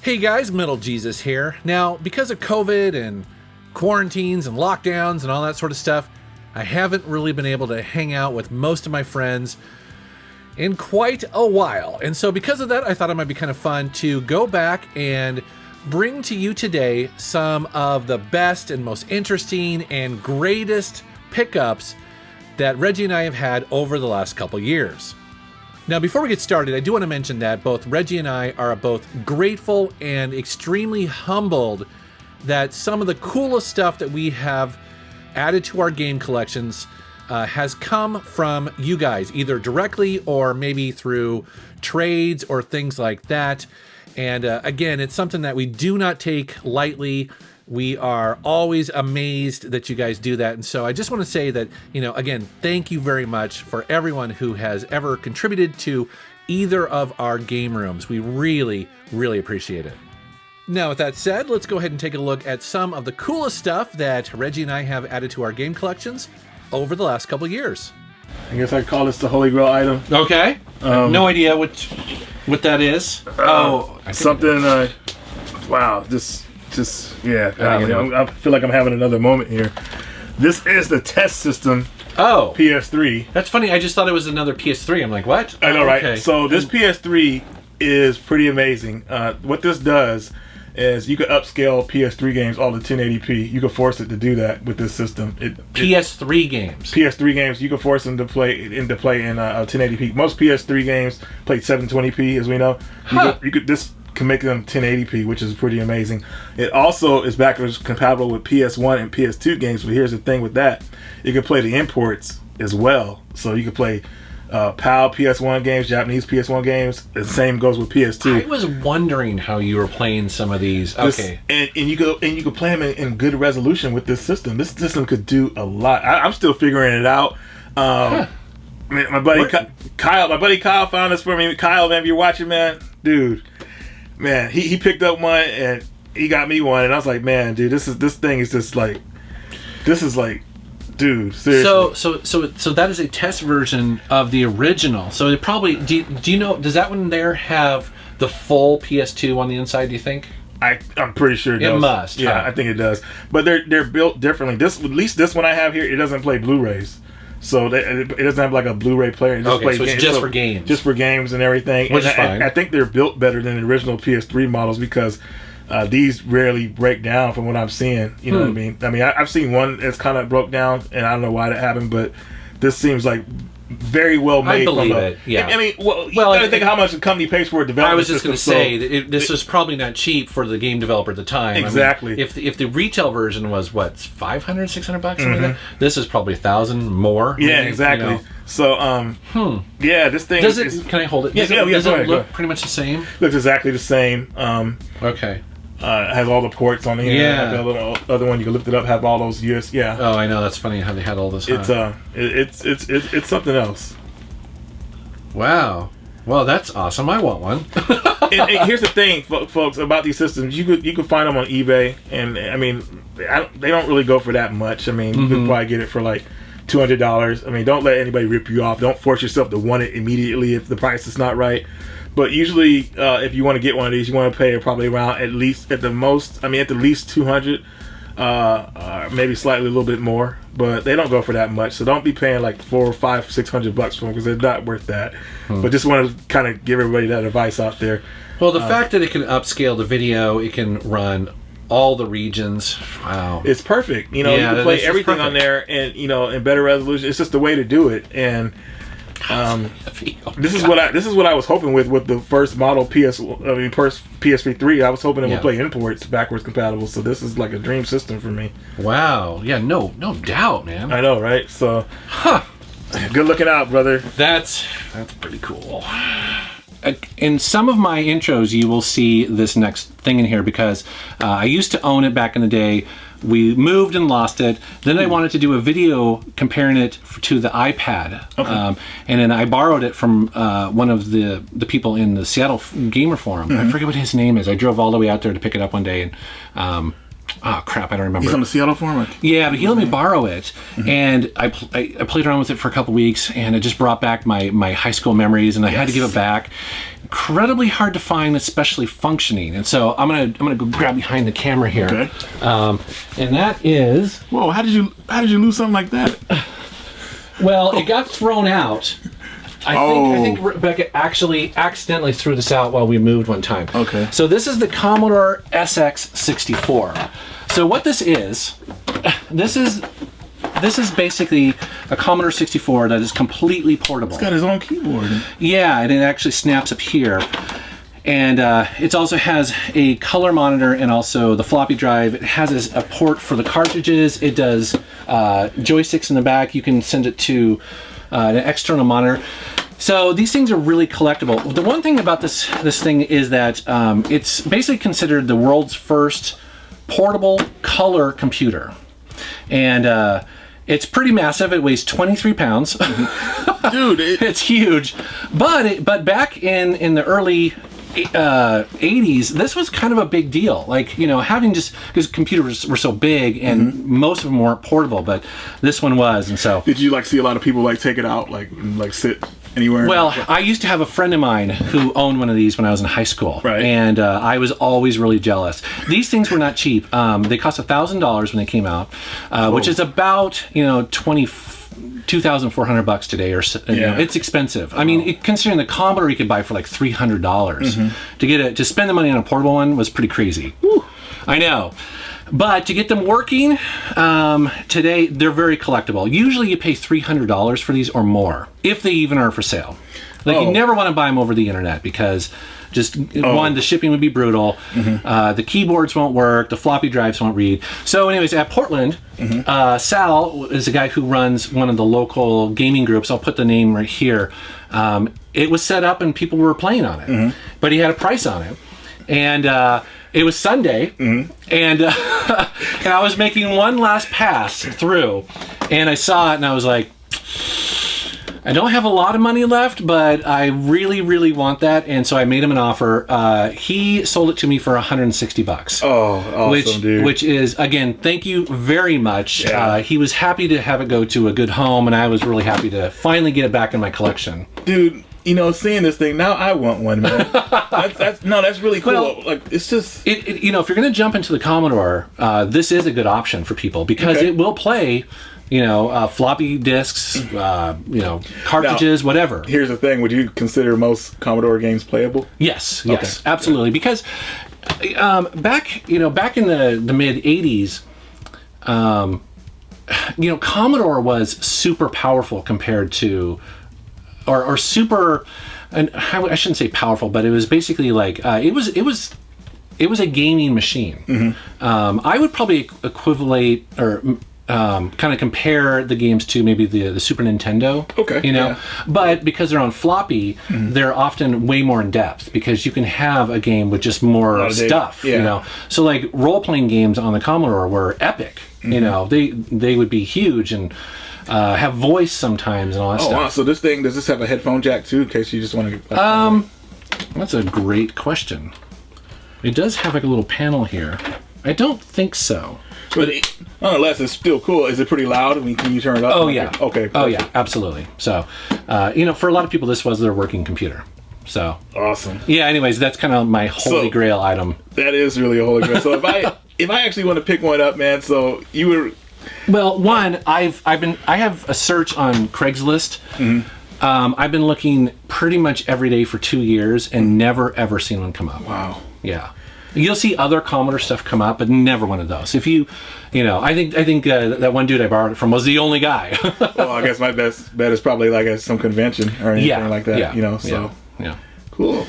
Hey guys, Metal Jesus here. Now, because of COVID and quarantines and lockdowns and all that sort of stuff, I haven't really been able to hang out with most of my friends in quite a while. And so because of that, I thought it might be kind of fun to go back and bring to you today some of the best and most interesting and greatest pickups that Reggie and I have had over the last couple years. Now, before we get started, I do want to mention that both Reggie and I are both grateful and extremely humbled that some of the coolest stuff that we have added to our game collections has come from you guys, either directly or maybe through trades or things like that. And again, it's something that we do not take lightly. We are always amazed that you guys do that. And so I just want to say that, again, thank you very much for everyone who has ever contributed to either of our game rooms. We really, really appreciate it. Now, with that said, let's go ahead and take a look at some of the coolest stuff that Reggie and I have added to our game collections over the last couple years. I guess I'd call this the Holy Grail item. Okay. No idea what that is. Something, wow, yeah, I feel like I'm having another moment here. This is the test system. Oh, PS3. That's funny. I just thought it was another PS3. I'm like, what? I know, right? Okay. So this PS3 is pretty amazing. What this does is you can upscale PS3 games all to 1080p. You can force it to do that with this system. PS3 games. PS3 games, you can force them to play in 1080p. Most PS3 games play 720p, as we know. This can make them 1080p, which is pretty amazing. It also is backwards compatible with PS1 and PS2 games, but here's the thing with that. You can play the imports as well. So you can play PAL PS1 games, Japanese PS1 games. The same goes with PS2. I was wondering how you were playing some of these. Okay. And you could play them in good resolution with this system. This system could do a lot. I'm still figuring it out. My buddy Kyle found this for me. Kyle, man, if you're watching, man, dude. Man, he picked up one and he got me one, and I was like, man, dude, this thing is just like, dude, seriously. So that is a test version of the original. So it probably do you know, does that one there have the full PS2 on the inside? Do you think? I'm pretty sure it does. It must. Yeah, huh? I think it does. But they're built differently. At least this one I have here, it doesn't play Blu-rays. So it doesn't have like a Blu-ray player. It just plays it's games. just for games. Just for games and everything. Which is fine. I think they're built better than the original PS3 models because these rarely break down from what I'm seeing. You know what I mean? I mean, I've seen one that's kind of broke down, and I don't know why that happened, but this seems like very well made. I believe it. Yeah. I mean, you gotta think how much the company pays for a development. I was just going to system, say this was probably not cheap for the game developer at the time. Exactly. I mean, if the retail version was what, $500, $600, something like that, this is probably $1,000 more. Yeah, maybe, exactly. So, yeah, this thing does it? Can I hold it? Does it look pretty much the same? Looks exactly the same. Okay. It has all the ports on here. Yeah. Like the little other one, you can lift it up, have all those US. Yeah. Oh, I know. That's funny how they had all this. It's something else. Wow. Well, that's awesome. I want one. and here's the thing, folks, about these systems. You could find them on eBay, and I mean, they don't really go for that much. I mean, you could probably get it for like $200. I mean, don't let anybody rip you off. Don't force yourself to want it immediately if the price is not right. But usually, if you want to get one of these, you want to pay probably around at the least 200, maybe slightly a little bit more. But they don't go for that much, so don't be paying like $400, $500, $600 for them because they're not worth that. But just want to kind of give everybody that advice out there. Well, the fact that it can upscale the video, it can run all the regions. Wow, it's perfect. You can play everything on there, and in better resolution. It's just the way to do it, and. This is what I was hoping with the first model PS3 3. I was hoping it would play imports backwards compatible. So this is like a dream system for me. Wow. Yeah. No doubt, man. I know, right? So, good looking out, brother. That's pretty cool. In some of my intros, you will see this next thing in here because I used to own it back in the day. We moved and lost it. Then I wanted to do a video comparing it to the iPad. Okay. And then I borrowed it from one of the people in the Seattle Gamer Forum. I forget what his name is. I drove all the way out there to pick it up one day. And Oh crap! I don't remember. He's on the Seattle forum. Yeah, but he let me borrow it, and I played around with it for a couple weeks, and it just brought back my high school memories, and I had to give it back. Incredibly hard to find, especially functioning, and so I'm gonna go grab behind the camera here. Okay. And that is. Whoa! How did you lose something like that? Well, it got thrown out. I think Rebecca actually accidentally threw this out while we moved one time. Okay. So this is the Commodore SX64. So what this is basically a Commodore 64 that is completely portable. It's got his own keyboard. Yeah, and it actually snaps up here. And it also has a color monitor and also the floppy drive. It has a port for the cartridges. It does joysticks in the back. You can send it to an external monitor. So these things are really collectible. The one thing about this thing is that it's basically considered the world's first portable color computer. And it's pretty massive. It weighs 23 pounds. Dude, it's huge. But back in the early 80s, this was kind of a big deal. Like, you know, having just because computers were so big and most of them weren't portable, but this one was. And so did you like see a lot of people like take it out, like sit anywhere? Well, I used to have a friend of mine who owned one of these when I was in high school, right? And I was always really jealous. These things were not cheap. They cost $1,000 when they came out, which is about $2,400 today, or you know, it's expensive. I mean, considering the Commodore you could buy for like $300 to get it, to spend the money on a portable one was pretty crazy. Whew. I know. But to get them working, today they're very collectible. Usually you pay $300 for these or more, if they even are for sale. Like you never want to buy them over the internet because just one, the shipping would be brutal. The keyboards won't work. The floppy drives won't read. So anyways, at Portland, Sal is a guy who runs one of the local gaming groups. I'll put the name right here. It was set up and people were playing on it, but he had a price on it. And it was Sunday, and I was making one last pass through, and I saw it, and I was like, I don't have a lot of money left, but I really, really want that, and so I made him an offer. He sold it to me for $160. Oh, awesome, dude! Which is, again, thank you very much. Yeah. He was happy to have it go to a good home, and I was really happy to finally get it back in my collection. Dude, you know, seeing this thing now, I want one, man. That's really cool. Well, like, it's just you know, if you're going to jump into the Commodore, this is a good option for people because it will play, you know, floppy disks, you know, cartridges, now, whatever. Here's the thing: would you consider most Commodore games playable? Yes, absolutely. Because back in the mid '80s, you know, Commodore was super powerful compared to. Or super, and I shouldn't say powerful, but it was basically like it was a gaming machine. I would probably equivalent or kind of compare the games to maybe the Super Nintendo. Okay, you know, but because they're on floppy, they're often way more in depth because you can have a game with just more stuff. You know, so like role playing games on the Commodore were epic. You know, they would be huge and. Have voice sometimes and all that stuff. Oh wow! So does this have a headphone jack too, in case you just want to? That's a great question. It does have like a little panel here. I don't think so. But nonetheless, it's still cool. Is it pretty loud? I mean, can you turn it up? Oh yeah. Okay. Perfect. Oh yeah, absolutely. So, you know, for a lot of people, this was their working computer. So awesome. Yeah. Anyways, that's kind of my holy grail item. That is really a holy grail. So if I actually want to pick one up, man. So you were. Well, one, I have a search on Craigslist. I've been looking pretty much every day for 2 years and never ever seen one come up. Wow. Yeah. You'll see other Commodore stuff come up, but never one of those. If you know, I think that one dude I borrowed it from was the only guy. Well, I guess my best bet is probably like at some convention or anything like that. Yeah. You know, so yeah. Cool.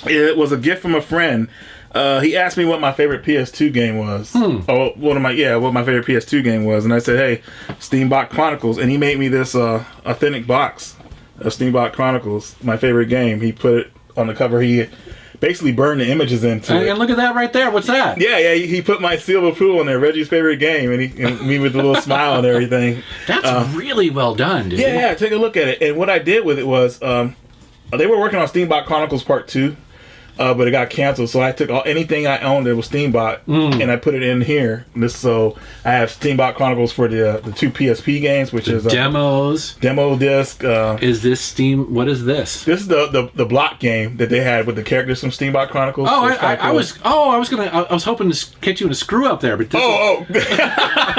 It was a gift from a friend. He asked me what my favorite PS2 game was. Oh, what my favorite PS2 game was, and I said, "Hey, Steambox Chronicles," and he made me this authentic box of Steambox Chronicles, my favorite game. He put it on the cover. He basically burned the images into it. And look at that right there. What's that? Yeah. He put my seal of approval in there, Reggie's favorite game, and me with a little smile and everything. That's really well done, dude. Yeah. Take a look at it. And what I did with it was, they were working on Steambox Chronicles Part 2. but it got canceled. So I took anything I owned that was Steambox and I put it in here. So I have Steambox Chronicles for the 2 PSP games, which is demos, demo disc. Is this Steam? What is this? This is the block game that they had with the characters from Steambox Chronicles. Oh, I was hoping to catch you in a screw up there, but this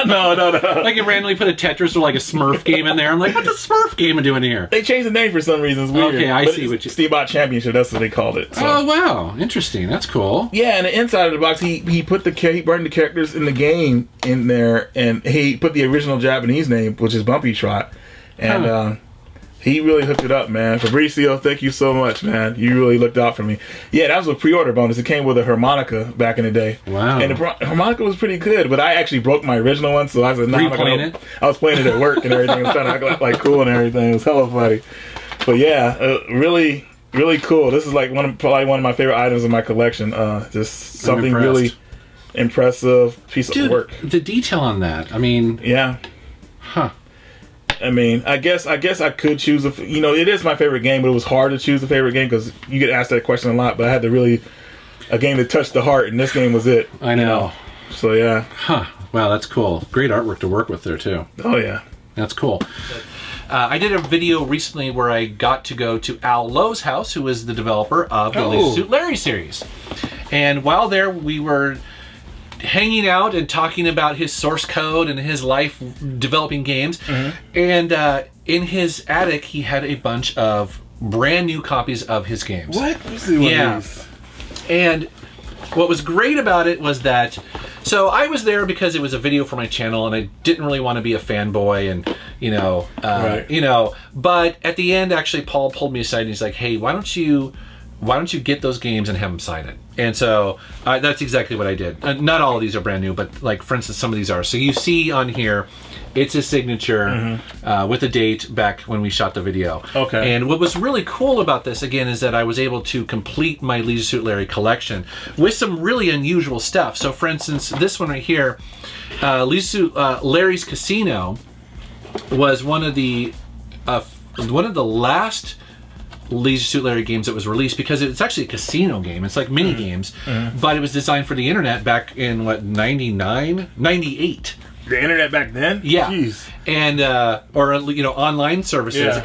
no. Like you randomly put a Tetris or like a Smurf game in there. I'm like, what's a Smurf game doing here? They changed the name for some reason. It's weird. Okay, I see what you. Steambox Championship. That's what they called it. So. Oh wow, interesting. That's cool. Yeah, and the inside of the box, he brought the characters in the game in there, and he put the original Japanese name, which is Bumpy Trot, and he really hooked it up, man. Fabricio, thank you so much, man. You really looked out for me. Yeah, that was a pre-order bonus. It came with a harmonica back in the day. Wow. And the harmonica was pretty good, but I actually broke my original one, so I said, no, I'm not gonna. I was playing it at work and everything. I was trying to act like cool and everything. It was hella funny. But yeah, really, really cool. This is like probably one of my favorite items in my collection. Just something really impressive piece of work. The detail on that. I mean, yeah. Huh. I mean, I guess I could choose it is my favorite game, but it was hard to choose a favorite game because you get asked that question a lot. But I had to really a game that touched the heart, and this game was it. I know. So yeah. Huh. Wow, that's cool. Great artwork to work with there too. Oh yeah. That's cool. I did a video recently where I got to go to Al Lowe's house, who is the developer of the Leisure Suit Larry series. And while there, we were hanging out and talking about his source code and his life developing games. And in his attic, he had a bunch of brand new copies of his games. What? Let's see what it is. And what was great about it was that, so I was there because it was a video for my channel, and I didn't really want to be a fanboy, and but at the end, actually, Paul pulled me aside and he's like, "Hey, why don't you get those games and have them sign it?" And so that's exactly what I did. Not all of these are brand new, but like for instance, some of these are. So you see on here, it's his signature with a date back when we shot the video. Okay. And what was really cool about this, again, is that I was able to complete my Leisure Suit Larry collection with some really unusual stuff. So for instance, this one right here, Leisure Suit Larry's Casino was one of the last Leisure Suit Larry games that was released, because it's actually a casino game. It's like mini games, but it was designed for the internet back in 98. The internet back then? Yeah. Jeez. And online services. Yeah.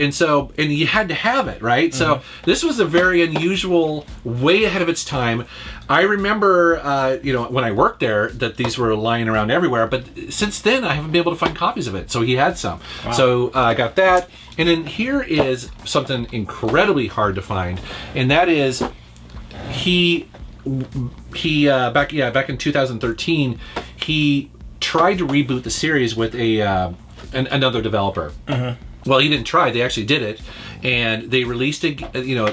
And you had to have it, right? So this was a very unusual, way ahead of its time. I remember when I worked there that these were lying around everywhere, but since then I haven't been able to find copies of it. So he had some. Wow. So I got that. And then here is something incredibly hard to find, and that is he back in 2013 he tried to reboot the series with another developer. Well, he didn't try. They actually did it, and they released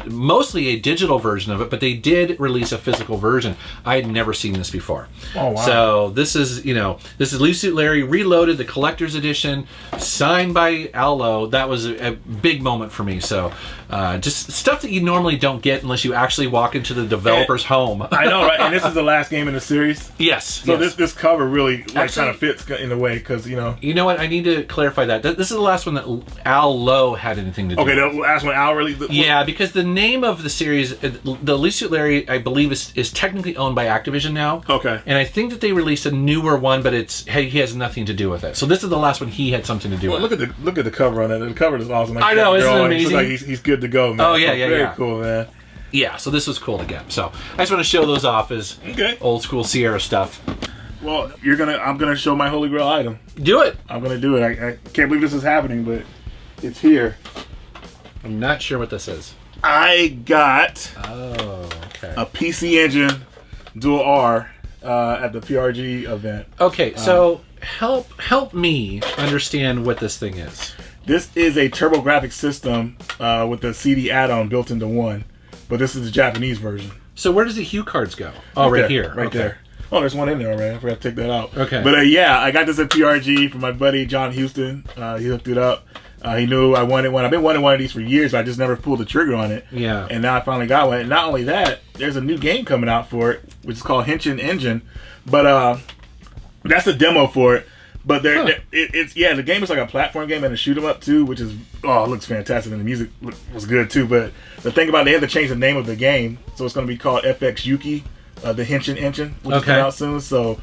mostly a digital version of it, but they did release a physical version. I had never seen this before. Oh wow! So this is Leisure Suit Larry Reloaded, the collector's edition, signed by Al Lowe. That was a big moment for me. So just stuff that you normally don't get unless you actually walk into the developer's home. I know, right? And this is the last game in the series. Yes. So this cover really kind of fits in a way, because You know what? I need to clarify that. This is the last one that Al Lowe had anything to do with. Okay, the last one Al really... Yeah, because the name of the series, the Leisure Suit Larry, I believe is technically owned by Activision now. Okay. And I think that they released a newer one, but he has nothing to do with it. So this is the last one he had something to do with. Look at the cover on it. The cover is awesome. Like, I know, isn't it amazing? Like he's good to go, man. Oh yeah, Very cool, man. Yeah, so this was cool to get. So I just want to show those off as old school Sierra stuff. Well, I'm gonna show my Holy Grail item. Do it. I'm gonna do it. I can't believe this is happening, but it's here. I'm not sure what this is. I got a PC Engine Dual R at the PRG event. Okay, so help me understand what this thing is. This is a TurboGrafx system with the CD add-on built into one, but this is the Japanese version. So where does the hue cards go? Oh, right here. Right there. Oh, there's one in there already. I forgot to take that out. Okay. But I got this at PRG from my buddy John Houston. He hooked it up. He knew I wanted one. I've been wanting one of these for years, but I just never pulled the trigger on it. Yeah. And now I finally got one. And not only that, there's a new game coming out for it, which is called Henshin Engine. But that's a demo for it. But it's the game is like a platform game and a shoot 'em up too, which is it looks fantastic and the music was good too. But the thing about it, they had to change the name of the game, so it's going to be called FX Yuki, the Henshin engine, which is coming out soon. So,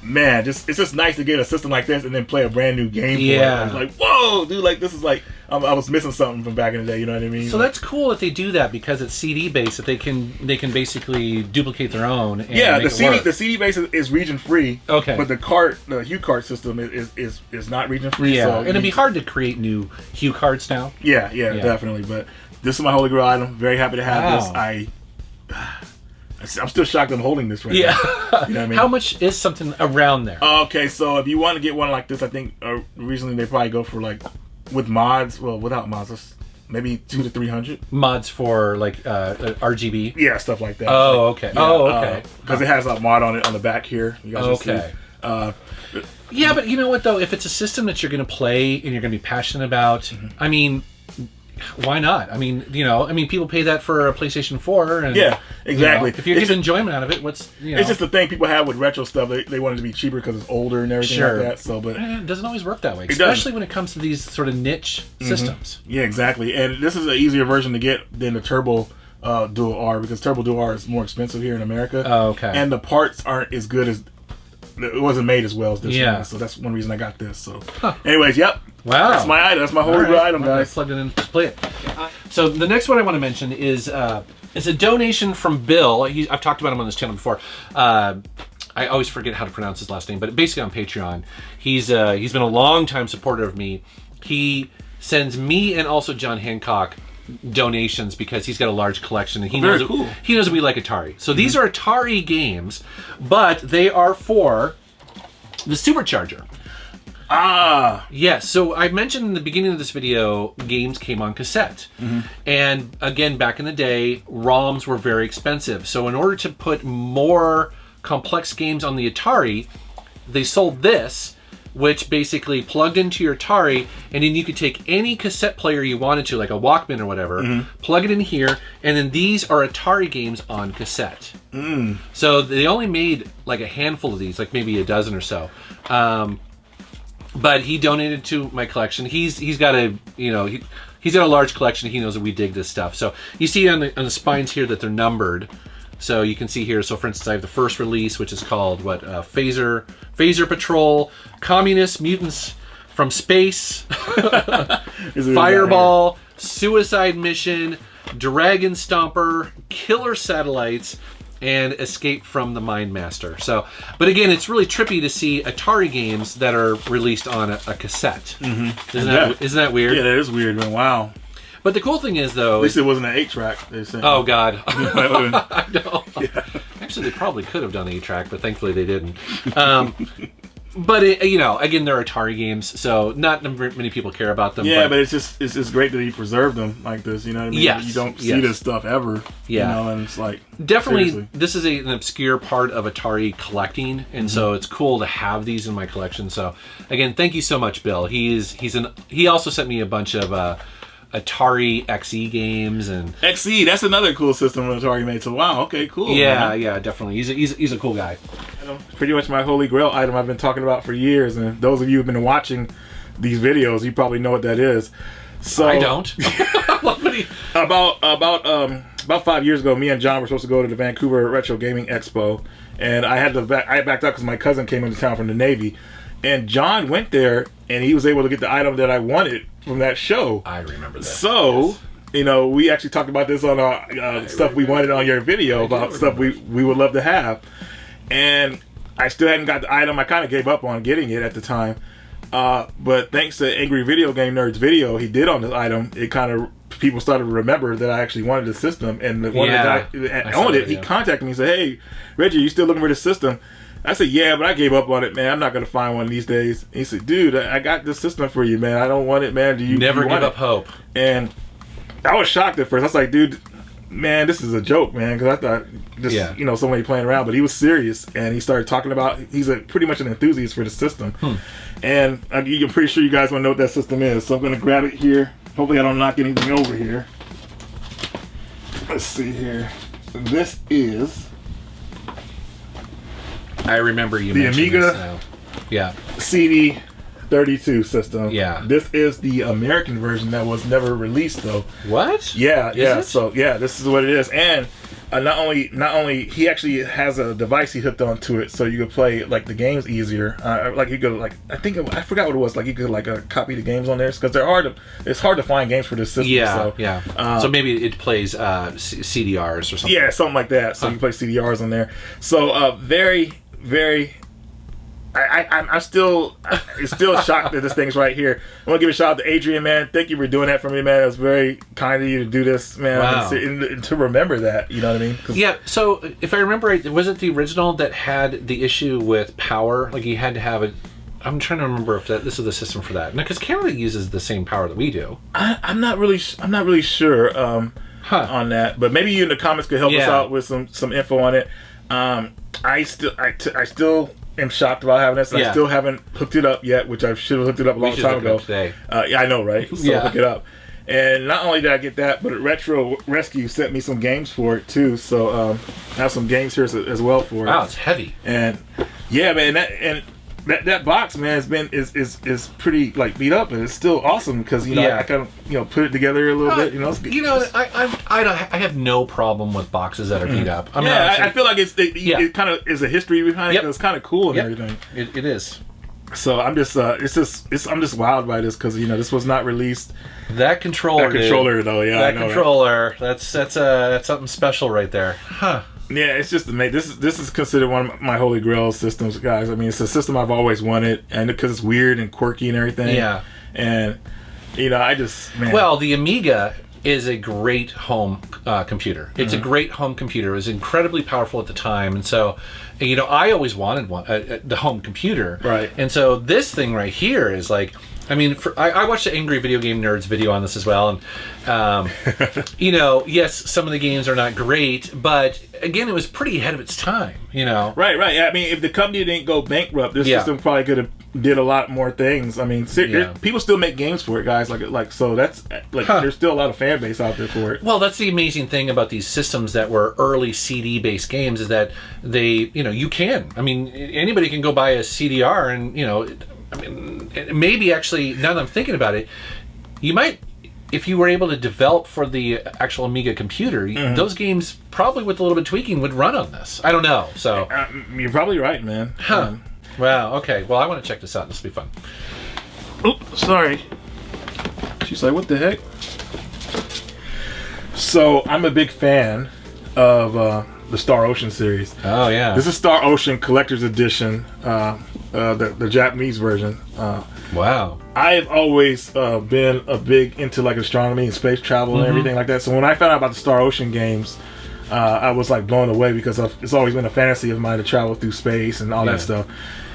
man, it's just nice to get a system like this and then play a brand new game. For it. I was like, whoa, dude! Like this is like I was missing something from back in the day. You know what I mean? So that's cool that they do that because it's CD based. That they can basically duplicate their own. And the CD base is region free. Okay, but the Hue card system is not region free. Yeah, so and it'd be hard to create new Hue cards now. Yeah, definitely. But this is my Holy Grail item. Very happy to have this. I'm still shocked I'm holding this right now. You know what I mean? How much is something around there? Okay, so if you want to get one like this, I think recently they probably go for like with mods. Well, without mods, maybe $200 to $300. Mods for like RGB. Yeah, stuff like that. Oh, okay. Because it has a mod on it on the back here. You guys will see. Yeah, but you know what though? If it's a system that you're going to play and you're going to be passionate about, I mean, why not? I mean, people pay that for a PlayStation 4. And, yeah, exactly. If you're getting enjoyment out of it, it's just the thing people have with retro stuff. They want it to be cheaper because it's older and everything like that. So, but it doesn't always work that way, especially when it comes to these sort of niche systems. Yeah, exactly. And this is an easier version to get than the Turbo Dual R because Turbo Dual R is more expensive here in America. Oh, okay. And the parts aren't as good as. It wasn't made as well as this one, so that's one reason I got this. So, anyways, yep. Wow. That's my item. That's my Holy Grail item, guys. Plug it in and play it. So the next one I want to mention is a donation from Bill. I've talked about him on this channel before. I always forget how to pronounce his last name, but basically on Patreon, he's been a long-time supporter of me. He sends me and also John Hancock donations because he's got a large collection and he knows that we like Atari. So these are Atari games, but they are for the Supercharger. Yes. So I mentioned in the beginning of this video, games came on cassette. And again, back in the day, ROMs were very expensive. So in order to put more complex games on the Atari, they sold this, which basically plugged into your Atari, and then you could take any cassette player you wanted to, like a Walkman or whatever, plug it in here, and then these are Atari games on cassette. So they only made like a handful of these, like maybe a dozen or so. But he donated to my collection. He's got he's got a large collection. He knows that we dig this stuff. So you see on the spines here that they're numbered. So you can see here, so for instance, I have the first release, which is called, Phaser Patrol, Communist Mutants from Space, Fireball, Suicide Mission, Dragon Stomper, Killer Satellites, and Escape from the Mind Master. So, but again, it's really trippy to see Atari games that are released on a cassette. Isn't that weird? Yeah, that is weird, man. Wow. But the cool thing is, though... At least it wasn't an 8-track. Oh, God. I know. Yeah. Actually, they probably could have done 8-track, but thankfully they didn't. But, again, they're Atari games, so not many people care about them. Yeah, but it's just great that you preserve them like this, you know what I mean? Yes. You don't see this stuff ever. Yeah. And it's like... Definitely, seriously. This is an obscure part of Atari collecting, and so it's cool to have these in my collection. So, again, thank you so much, Bill. He also sent me a bunch of... Atari XE games and XE. That's another cool system Atari made. So wow, okay, cool. Yeah, man. Yeah, definitely. He's a cool guy. Pretty much my Holy Grail item I've been talking about for years, and those of you who've been watching these videos, you probably know what that is. So I don't. About 5 years ago, me and John were supposed to go to the Vancouver Retro Gaming Expo, and I backed up because my cousin came into town from the Navy, and John went there and he was able to get the item that I wanted from that show. I remember that. So, we actually talked about this on our stuff we wanted on your video about stuff we would love to have. And I still hadn't got the item. I kind of gave up on getting it at the time. But thanks to Angry Video Game Nerd's video he did on this item, it kind of people started to remember that I actually wanted the system. And the one that owned it, he contacted me and said, "Hey, Reggie, you still looking for the system?" I said, "Yeah, but I gave up on it, man. I'm not going to find one these days." He said, "Dude, I got this system for you, man. I don't want it, man. Do you never give up hope?" And I was shocked at first. I was like, "Dude, man, this is a joke, man." Because I thought just somebody playing around, but he was serious, and he started talking about he's pretty much an enthusiast for the system. And I'm pretty sure you guys want to know what that system is, so I'm going to grab it here. Hopefully, I don't knock anything over here. Let's see here. This is. I remember you the mentioned Amiga. this now. Yeah. CD32 system. Yeah. This is the American version that was never released, though. What? Yeah, yeah. It? So yeah, this is what it is, and not only he actually has a device he hooked onto it, so you could play like the games easier. Like you could I forgot what it was. Like you could copy the games on there because it's hard to find games for this system. Yeah, so, yeah. So maybe it plays CDRs or something. Yeah, something like that. So you can play CDRs on there. So very, very. I'm still shocked that this thing's right here. I want to give a shout out to Adrian, man. Thank you for doing that for me, man. It was very kind of you to do this, man. Wow. And to remember that, you know what I mean? Yeah. So if I remember right, was it the original that had the issue with power? Like you had to have it. I'm trying to remember if this is the system for that. No, because Canada uses the same power that we do. I'm not really sure on that, but maybe you in the comments could help us out with some info on it. I still am shocked about having this. I still haven't hooked it up yet, which I should have hooked it up a long time ago. Today. Yeah, I know, right? So hook it up. And not only did I get that, but Retro Rescue sent me some games for it too. So I have some games here as well for it. Wow, it's heavy. And yeah, man, that box, man, is pretty like beat up, but it's still awesome because I kind of put it together a little bit. I have no problem with boxes that are beat up. I mean, I feel like it kind of is a history behind it. It's kind of cool and everything. It is. So I'm just I'm just wowed by this because this was not released. That controller, though, yeah, that controller, right? that's something special right there, huh? Yeah, it's just amazing. This is considered one of my holy grail systems, guys. I mean, it's a system I've always wanted, and because it's weird and quirky and everything. Yeah. And I just Well, the Amiga is a great home computer. It's a great home computer. It was incredibly powerful at the time, and so I always wanted one, the home computer. Right. And so this thing right here is like. I mean, I watched the Angry Video Game Nerds video on this as well, and yes, some of the games are not great, but again, it was pretty ahead of its time. Right. I mean, if the company didn't go bankrupt, this system probably could have did a lot more things. I mean, people still make games for it, guys. Like so that's there's still a lot of fan base out there for it. Well, that's the amazing thing about these systems that were early CD-based games is that they, you can. I mean, anybody can go buy a CDR and I mean, maybe actually, now that I'm thinking about it, you might, if you were able to develop for the actual Amiga computer, those games probably with a little bit of tweaking would run on this. I don't know. So you're probably right, man. Huh. Wow. Okay. Well, I want to check this out. This will be fun. Oh, sorry. She's like, what the heck? So I'm a big fan of the Star Ocean series. Oh yeah. This is Star Ocean Collector's Edition. The Japanese version. Wow. I've always been a big into like astronomy and space travel and everything like that. So when I found out about the Star Ocean games, I was like blown away because it's always been a fantasy of mine to travel through space and all that stuff.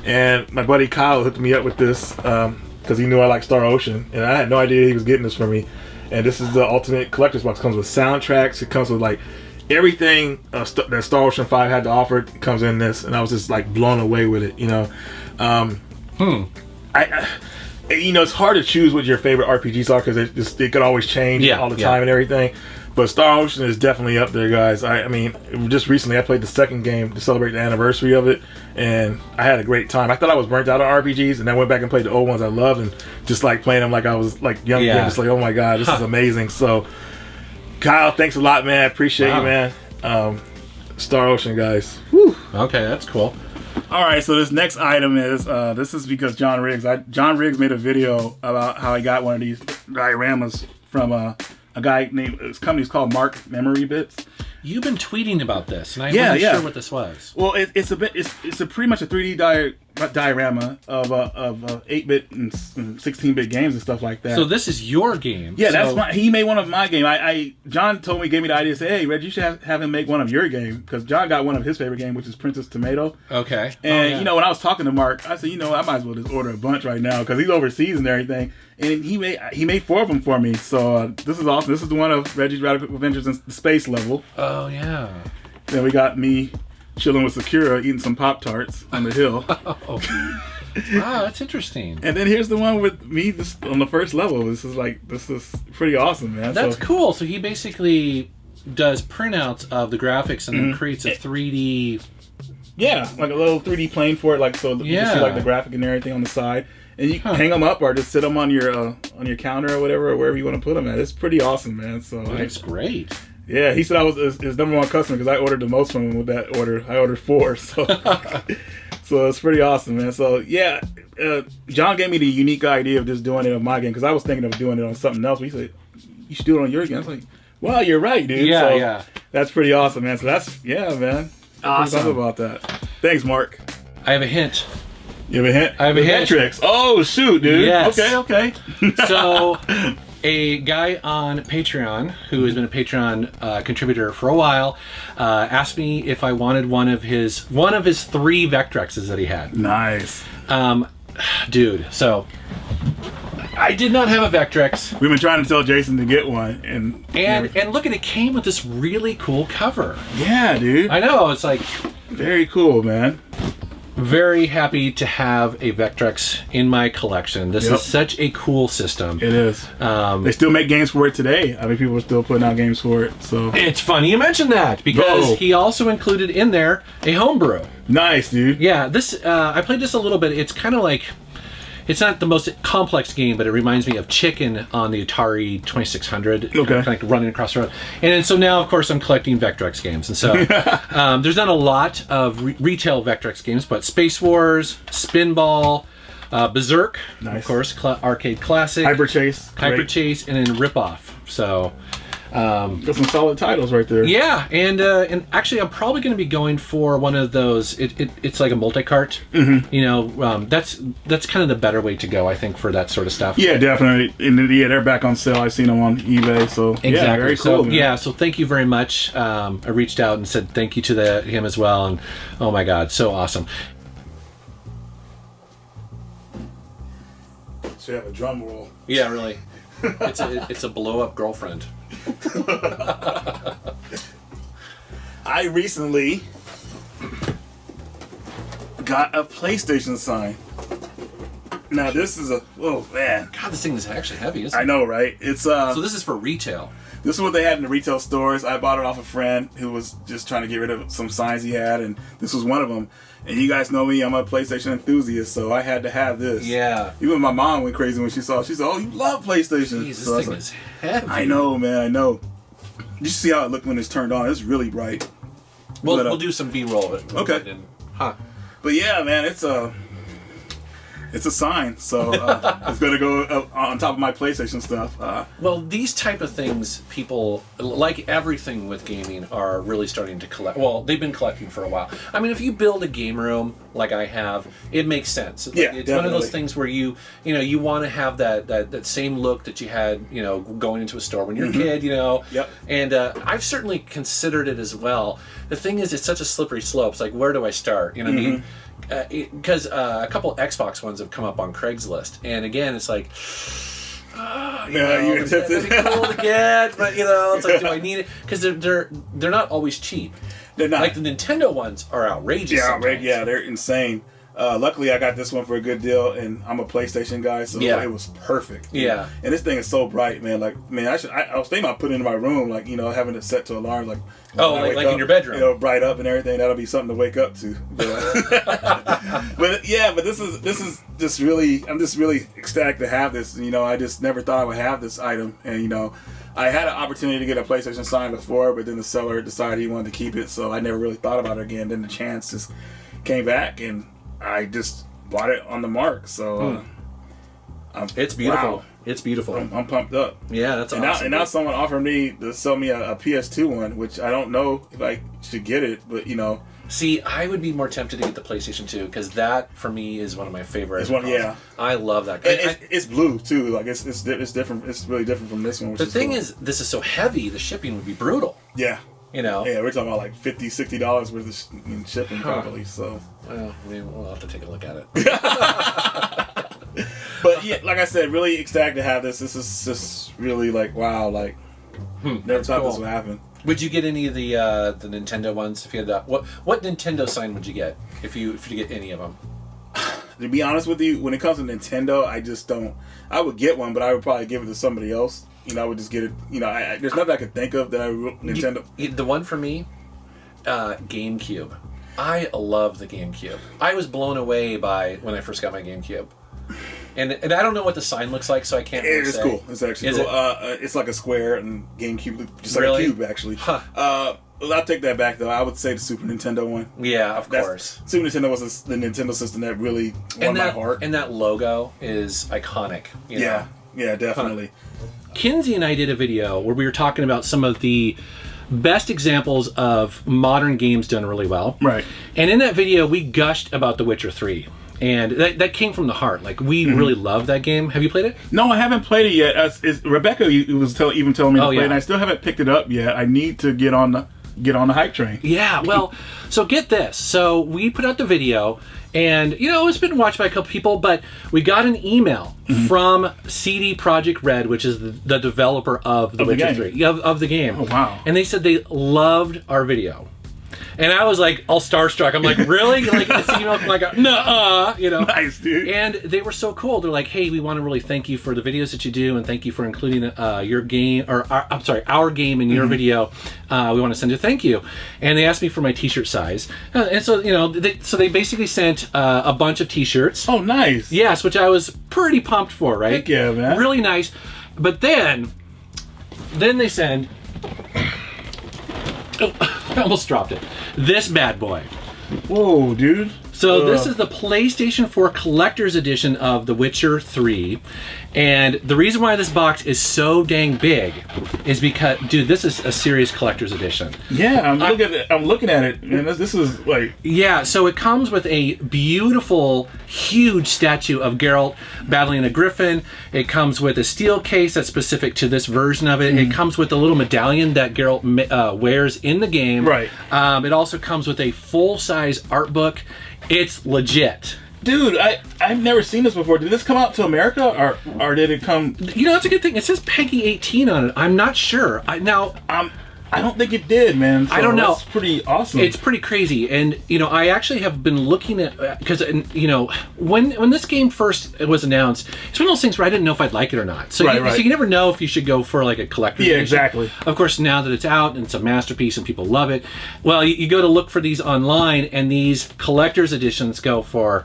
And my buddy Kyle hooked me up with this because he knew I liked Star Ocean, and I had no idea he was getting this for me. And this is the ultimate collector's box. It comes with soundtracks. It comes with like everything that Star Ocean 5 had to offer comes in this, and I was just like blown away with it. It's hard to choose what your favorite RPGs are because it could always change all the time and everything. But Star Ocean is definitely up there, guys. I mean, just recently I played the second game to celebrate the anniversary of it, and I had a great time. I thought I was burnt out on RPGs, and I went back and played the old ones I loved, and just like playing them like I was like young again, just like, oh my god, this is amazing. So, Kyle, thanks a lot, man. I appreciate you, man. Star Ocean, guys. Woo. Okay, that's cool. All right, so this next item is this is because John Riggs made a video about how he got one of these dioramas from a guy named, his company's called Mark Memory Bits. You've been tweeting about this, and I wasn't sure what this was. Well, it's pretty much a 3D diorama of 8-bit and 16-bit games and stuff like that. So this is your game. Yeah, he made one of my game. John told me, gave me the idea, say, hey, Reggie, you should have him make one of your game, because John got one of his favorite game, which is Princess Tomato. Okay. And when I was talking to Mark, I said, I might as well just order a bunch right now, because he's overseas and everything. And he made 4 of them for me. So this is awesome. This is the one of Reggie's Radical Adventures in the space level. Oh yeah. Then we got me chilling with Sakura eating some Pop-Tarts on the hill. Wow, that's interesting. And then here's the one with me on the first level. This is pretty awesome, man. That's cool. So he basically does printouts of the graphics and then creates a 3D Yeah, like a little 3D plane for it, like so you can see like the graphic and everything on the side, and you hang them up or just sit them on your counter or whatever, or wherever you want to put them at. It's pretty awesome, man. So that's great. Yeah, he said I was his number one customer because I ordered the most from him with that order. I ordered 4, so so it's pretty awesome, man. So yeah, John gave me the unique idea of just doing it on my game because I was thinking of doing it on something else. But he said you should do it on your game. I was like, wow, you're right, dude. Yeah, so yeah. That's pretty awesome, man. So that's man. Awesome About that. Thanks, Mark. I have a hint. You have a hint? I have a hint. Vectrex. Oh, shoot, dude. Yes. Okay. So, a guy on Patreon, who has been a Patreon contributor for a while, asked me if I wanted one of his 3 Vectrexes that he had. Nice. Dude, so I did not have a Vectrex. We've been trying to tell Jason to get one, and look at it, came with this really cool cover. Yeah, dude. I know, it's like very cool, man. Very happy to have a Vectrex in my collection. This is such a cool system. It is. They still make games for it today. I mean, people are still putting out games for it. So it's funny you mentioned that because he also included in there a homebrew. Nice, dude. Yeah, this I played this a little bit. It's kind of like, it's not the most complex game, but it reminds me of Chicken on the Atari 2600. Okay. Kind of like running across the road. And so now, of course, I'm collecting Vectrex games. And so there's not a lot of retail Vectrex games, but Space Wars, Spinball, Berserk, of course, arcade classic. Hyper Chase, and then Ripoff. So got some solid titles right there. yeah, and actually, I'm probably going to be going for one of those. It's like a multi-cart. Mm-hmm. You know, that's kind of the better way to go, I think, for that sort of stuff. Yeah, definitely. And yeah, they're back on sale. I've seen them on eBay. So exactly. Yeah, very cool. So so thank you very much. I reached out and said thank you to him as well, and oh my God, so awesome. So you have a drum roll. Yeah, really. It's a blow-up girlfriend. I recently got a PlayStation sign. Now this is oh man. God, this thing is actually heavy, isn't it? I know, right? It's So this is for retail. This is what they had in the retail stores. I bought it off a friend who was just trying to get rid of some signs he had, and this was one of them. And you guys know me, I'm a PlayStation enthusiast, so I had to have this. Yeah. Even my mom went crazy when she saw it. She said, "Oh, you love PlayStation." Jeez, So this thing is heavy. I know, man, I know. You see how it looked when it's turned on. It's really bright. We'll do some B-roll of it. Okay. Huh. But yeah, man, it's a sign. So it's going to go on top of my PlayStation stuff. Well, these type of things, people, like everything with gaming, are really starting to collect. Well, they've been collecting for a while. I mean, if you build a game room like I have, it makes sense. Yeah, it's definitely. one of those things where you want to have that same look that you had, going into a store when you're a kid, Yep. And I've certainly considered it as well. The thing is, it's such a slippery slope. It's like, where do I start? You know what I mean? Because a couple Xbox ones have come up on Craigslist, and again, it's like, you're tempted. It'd be cool to get, but it's like, do I need it? Because they're not always cheap. They're not. Like the Nintendo ones are outrageous. Yeah, sometimes. yeah, they're insane. Luckily, I got this one for a good deal, and I'm a PlayStation guy, so it was perfect. Yeah. And this thing is so bright, man. Like, man, I was thinking about putting it in my room, like, having it set to alarm, like. Like in your bedroom. Bright up and everything. That'll be something to wake up to. But this is just really. I'm just really ecstatic to have this. I just never thought I would have this item, and I had an opportunity to get a PlayStation sign before, but then the seller decided he wanted to keep it, so I never really thought about it again. Then the chance just came back, and I just bought it on the mark. So it's beautiful. Wow. It's beautiful. I'm pumped up. Yeah, that's awesome. And now someone offered me to sell me a PS2 one, which I don't know if I should get it, but See, I would be more tempted to get the PlayStation 2 because that, for me, is one of my favorite. It's one, yeah. I love that. It's blue too. Like it's different. It's really different from this one. Which the thing is, this is so heavy. The shipping would be brutal. Yeah. Yeah, we're talking about like $50-$60 worth of shipping probably. So. Well, I mean, we'll have to take a look at it. But yeah, like I said, really ecstatic to have this. This is just really like wow, like never thought this would happen. Would you get any of the Nintendo ones if you had that? What Nintendo sign would you get if you get any of them? To be honest with you, when it comes to Nintendo, I just don't. I would get one, but I would probably give it to somebody else. I would just get it. There's nothing I could think of that Nintendo. The one for me, GameCube. I love the GameCube. I was blown away by when I first got my GameCube. And I don't know what the sign looks like, so I can't really say. It's cool. It's actually cool. It's like a square and GameCube, just like a cube, actually. Huh. I'll take that back, though. I would say the Super Nintendo one. Yeah, of course. Super Nintendo was the Nintendo system that really won my heart. And that logo is iconic. You know? Yeah, definitely. Kinsey and I did a video where we were talking about some of the best examples of modern games done really well. Right. And in that video, we gushed about The Witcher 3. And that came from the heart. Like, we really love that game. Have you played it? No, I haven't played it yet. Rebecca was even telling me to play it, and I still haven't picked it up yet. I need to get on the hype train. Yeah, well, so get this. So we put out the video, and, you know, it's been watched by a couple people, but we got an email from CD Projekt Red, which is the developer of The Witcher 3, of the game. Oh, wow. And they said they loved our video. And I was like, all starstruck. I'm like, really? Like, this email from like, nuh-uh, you know. Nice, dude. And they were so cool. They're like, hey, we want to really thank you for the videos that you do, and thank you for including your game, or our game in your video. We want to send you a thank you. And they asked me for my T-shirt size, and so, you know, they basically sent a bunch of T-shirts. Oh, nice. Yes, which I was pretty pumped for, right? Heck yeah, man. Really nice. But then they send. I almost dropped it. This bad boy. Whoa, dude. So this is the PlayStation 4 Collector's Edition of The Witcher 3. And the reason why this box is so dang big is because, dude, this is a serious collector's edition. Yeah, I'm looking at it, and this is like... Yeah, so it comes with a beautiful, huge statue of Geralt battling a griffin. It comes with a steel case that's specific to this version of it. It comes with a little medallion that Geralt wears in the game. Right. It also comes with a full-size art book. It's legit. Dude, I've never seen this before. Did this come out to America, or did it come... You know, that's a good thing. It says Peggy 18 on it. I'm not sure. I don't think it did, man. So I don't know. It's pretty awesome. It's pretty crazy. And, you know, I actually have been looking at... Because, you know, when this game first was announced, it's one of those things where I didn't know if I'd like it or not. So, so you never know if you should go for, like, a collector's edition. Exactly. Of course, now that it's out and it's a masterpiece and people love it, well, you go to look for these online, and these collector's editions go for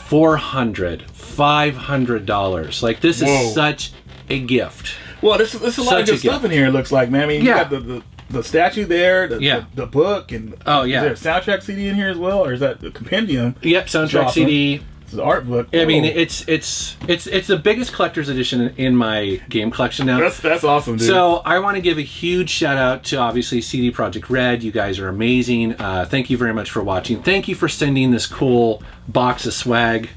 $400, $500. Like, this is such a gift. Well, this is a lot of good stuff in here, it looks like, man. I mean, you got the statue there, the book, and is there a soundtrack CD in here as well, or is that the compendium? Yep, soundtrack CD. It's the art book. I mean, it's the biggest collector's edition in my game collection now. That's awesome, dude. So I want to give a huge shout out to, obviously, CD Projekt Red. You guys are amazing. Thank you very much for watching. Thank you for sending this cool box of swag.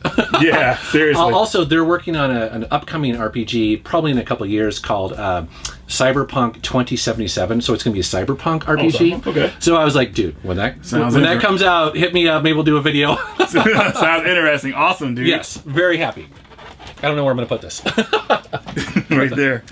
Yeah, seriously. Also, they're working on an upcoming RPG, probably in a couple of years, called Cyberpunk 2077. So it's going to be a Cyberpunk RPG. Okay. So I was like, dude, when that comes out, hit me up. Maybe we'll do a video. Sounds interesting. Awesome, dude. Yes, very happy. I don't know where I'm going to put this. Right there.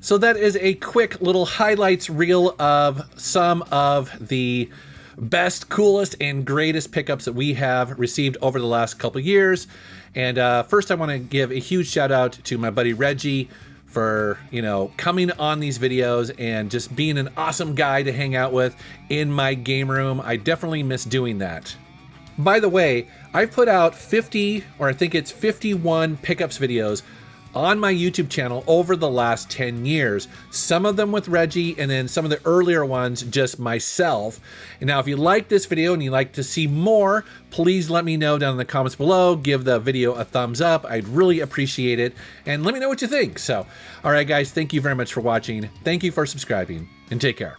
So that is a quick little highlights reel of some of the best, coolest, and greatest pickups that we have received over the last couple years. And first, I want to give a huge shout out to my buddy Reggie for, you know, coming on these videos and just being an awesome guy to hang out with in my game room. I definitely miss doing that. By the way, I've put out 50, or I think it's 51 pickups videos on my YouTube channel over the last 10 years. Some of them with Reggie, and then some of the earlier ones just myself. And now, if you like this video and you'd like to see more, please let me know down in the comments below. Give the video a thumbs up. I'd really appreciate it. And let me know what you think. So, all right, guys, thank you very much for watching. Thank you for subscribing, and take care.